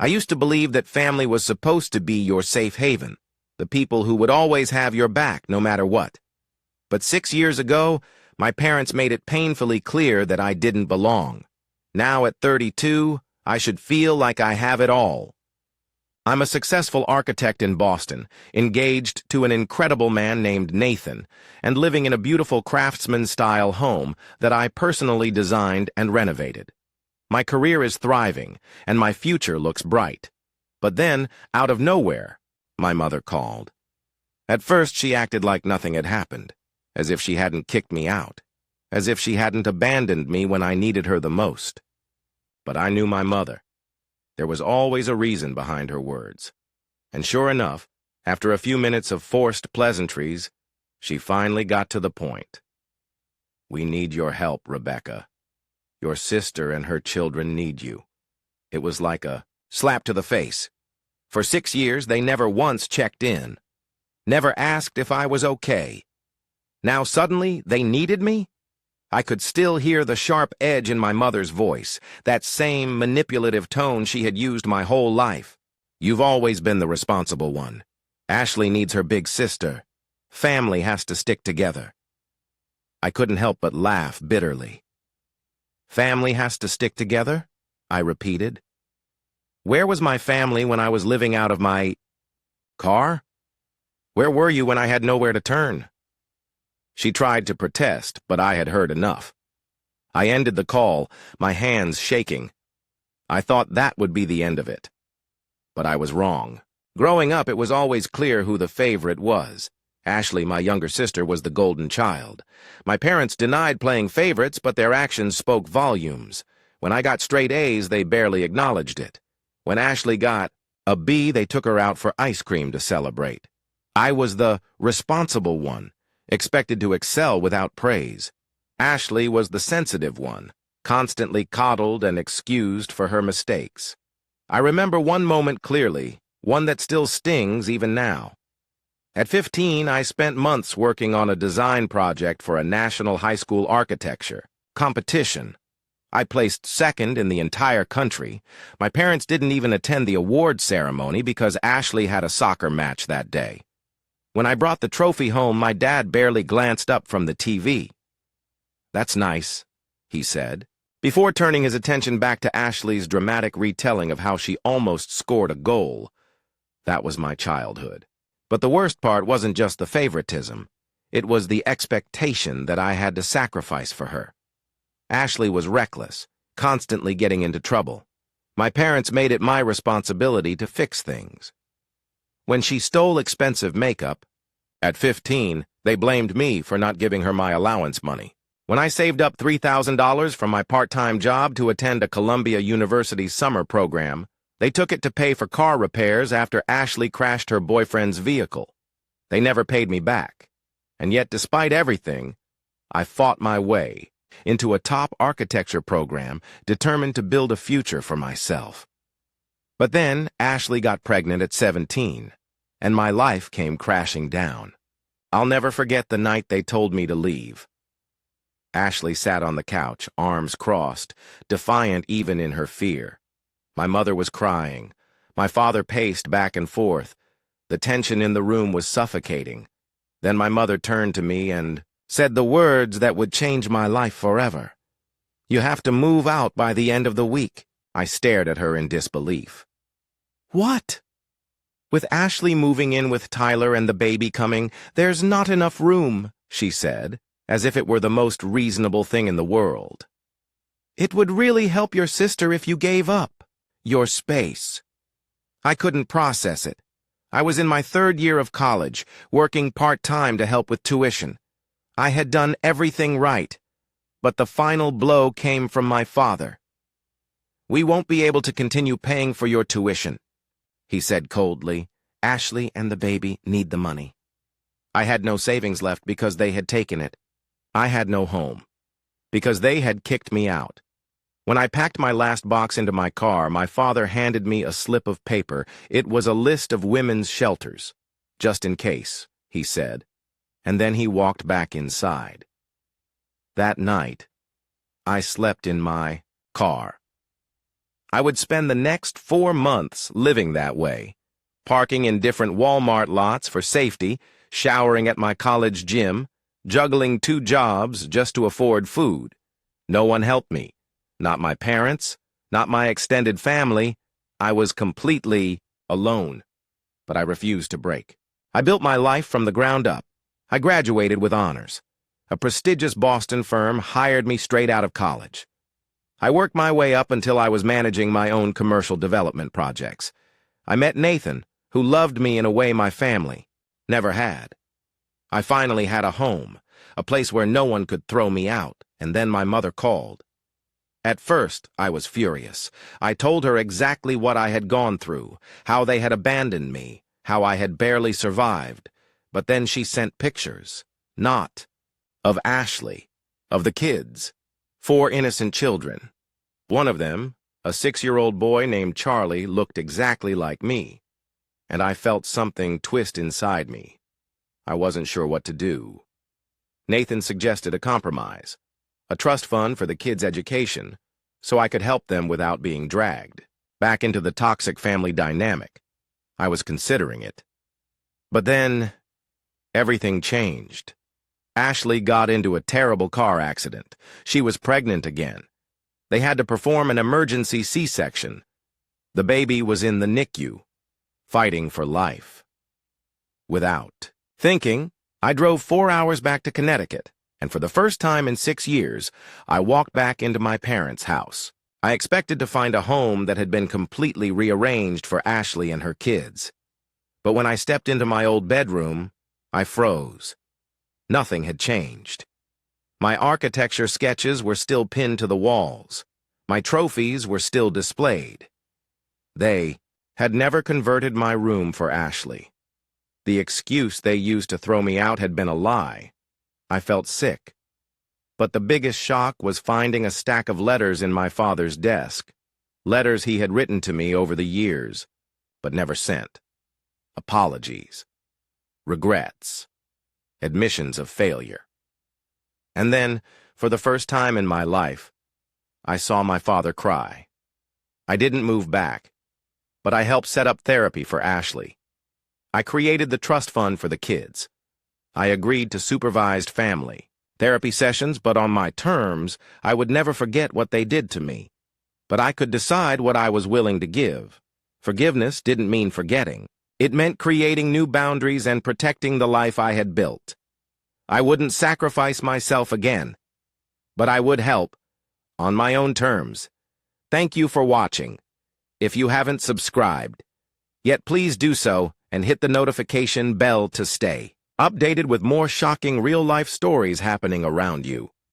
I used to believe that family was supposed to be your safe haven, the people who would always have your back no matter what. But 6 years ago, my parents made it painfully clear that I didn't belong. Now at 32, I should feel like I have it all. I'm a successful architect in Boston, engaged to an incredible man named Nathan, and living in a beautiful craftsman-style home that I personally designed and renovated. My career is thriving, and my future looks bright. But then, out of nowhere, my mother called. At first, she acted like nothing had happened, as if she hadn't kicked me out, as if she hadn't abandoned me when I needed her the most. But I knew my mother. There was always a reason behind her words. And sure enough, after a few minutes of forced pleasantries, she finally got to the point. "We need your help, Rebecca. Your sister and her children need you." It was like a slap to the face. For 6 years, they never once checked in, never asked if I was okay. Now suddenly, they needed me? I could still hear the sharp edge in my mother's voice, that same manipulative tone she had used my whole life. "You've always been the responsible one. Ashley needs her big sister. Family has to stick together." I couldn't help but laugh bitterly. "Family has to stick together?" I repeated. Where was my family when I was living out of my car? Where were you when I had nowhere to turn? She tried to protest, but I had heard enough. I ended the call, my hands shaking. I thought that would be the end of it. But I was wrong. Growing up, it was always clear who the favorite was. Ashley, my younger sister, was the golden child. My parents denied playing favorites, but their actions spoke volumes. When I got straight A's, they barely acknowledged it. When Ashley got a B, they took her out for ice cream to celebrate. I was the responsible one, expected to excel without praise. Ashley was the sensitive one, constantly coddled and excused for her mistakes. I remember one moment clearly, one that still stings even now. At 15, I spent months working on a design project for a national high school architecture competition. I placed second in the entire country. My parents didn't even attend the award ceremony because Ashley had a soccer match that day. When I brought the trophy home, my dad barely glanced up from the TV. "That's nice," he said, before turning his attention back to Ashley's dramatic retelling of how she almost scored a goal. That was my childhood. But the worst part wasn't just the favoritism. It was the expectation that I had to sacrifice for her. Ashley was reckless, constantly getting into trouble. My parents made it my responsibility to fix things. When she stole expensive makeup, at 15, they blamed me for not giving her my allowance money. When I saved up $3,000 from my part-time job to attend a Columbia University summer program, they took it to pay for car repairs after Ashley crashed her boyfriend's vehicle. They never paid me back. And yet, despite everything, I fought my way into a top architecture program determined to build a future for myself. But then, Ashley got pregnant at 17, and my life came crashing down. I'll never forget the night they told me to leave. Ashley sat on the couch, arms crossed, defiant even in her fear. My mother was crying. My father paced back and forth. The tension in the room was suffocating. Then my mother turned to me and said the words that would change my life forever. "You have to move out by the end of the week." I stared at her in disbelief. "What?" "With Ashley moving in with Tyler and the baby coming, there's not enough room," she said, as if it were the most reasonable thing in the world. "It would really help your sister if you gave up your space." I couldn't process it. I was in my 3rd year of college, working part-time to help with tuition. I had done everything right, but the final blow came from my father. "We won't be able to continue paying for your tuition," he said coldly. "Ashley and the baby need the money." I had no savings left because they had taken it. I had no home, because they had kicked me out. When I packed my last box into my car, my father handed me a slip of paper. It was a list of women's shelters. "Just in case," he said, and then he walked back inside. That night, I slept in my car. I would spend the next 4 months living that way, parking in different Walmart lots for safety, showering at my college gym, juggling 2 jobs just to afford food. No one helped me. Not my parents, not my extended family. I was completely alone. But I refused to break. I built my life from the ground up. I graduated with honors. A prestigious Boston firm hired me straight out of college. I worked my way up until I was managing my own commercial development projects. I met Nathan, who loved me in a way my family never had. I finally had a home, a place where no one could throw me out, and then my mother called. At first, I was furious. I told her exactly what I had gone through, how they had abandoned me, how I had barely survived. But then she sent pictures, not of Ashley, of the kids, 4 innocent children. One of them, a 6-year-old boy named Charlie, looked exactly like me, and I felt something twist inside me. I wasn't sure what to do. Nathan suggested a compromise, a trust fund for the kids' education, so I could help them without being dragged back into the toxic family dynamic. I was considering it. But then, everything changed. Ashley got into a terrible car accident. She was pregnant again. They had to perform an emergency C-section. The baby was in the NICU, fighting for life. Without thinking, I drove 4 hours back to Connecticut, and for the first time in 6 years, I walked back into my parents' house. I expected to find a home that had been completely rearranged for Ashley and her kids. But when I stepped into my old bedroom, I froze. Nothing had changed. My architecture sketches were still pinned to the walls. My trophies were still displayed. They had never converted my room for Ashley. The excuse they used to throw me out had been a lie. I felt sick. But the biggest shock was finding a stack of letters in my father's desk. Letters he had written to me over the years, but never sent. Apologies. Regrets. Admissions of failure. And then, for the first time in my life, I saw my father cry. I didn't move back, but I helped set up therapy for Ashley. I created the trust fund for the kids. I agreed to supervised family therapy sessions, but on my terms. I would never forget what they did to me. But I could decide what I was willing to give. Forgiveness didn't mean forgetting. It meant creating new boundaries and protecting the life I had built. I wouldn't sacrifice myself again, but I would help, on my own terms. Thank you for watching. If you haven't subscribed yet, please do so and hit the notification bell to stay updated with more shocking real-life stories happening around you.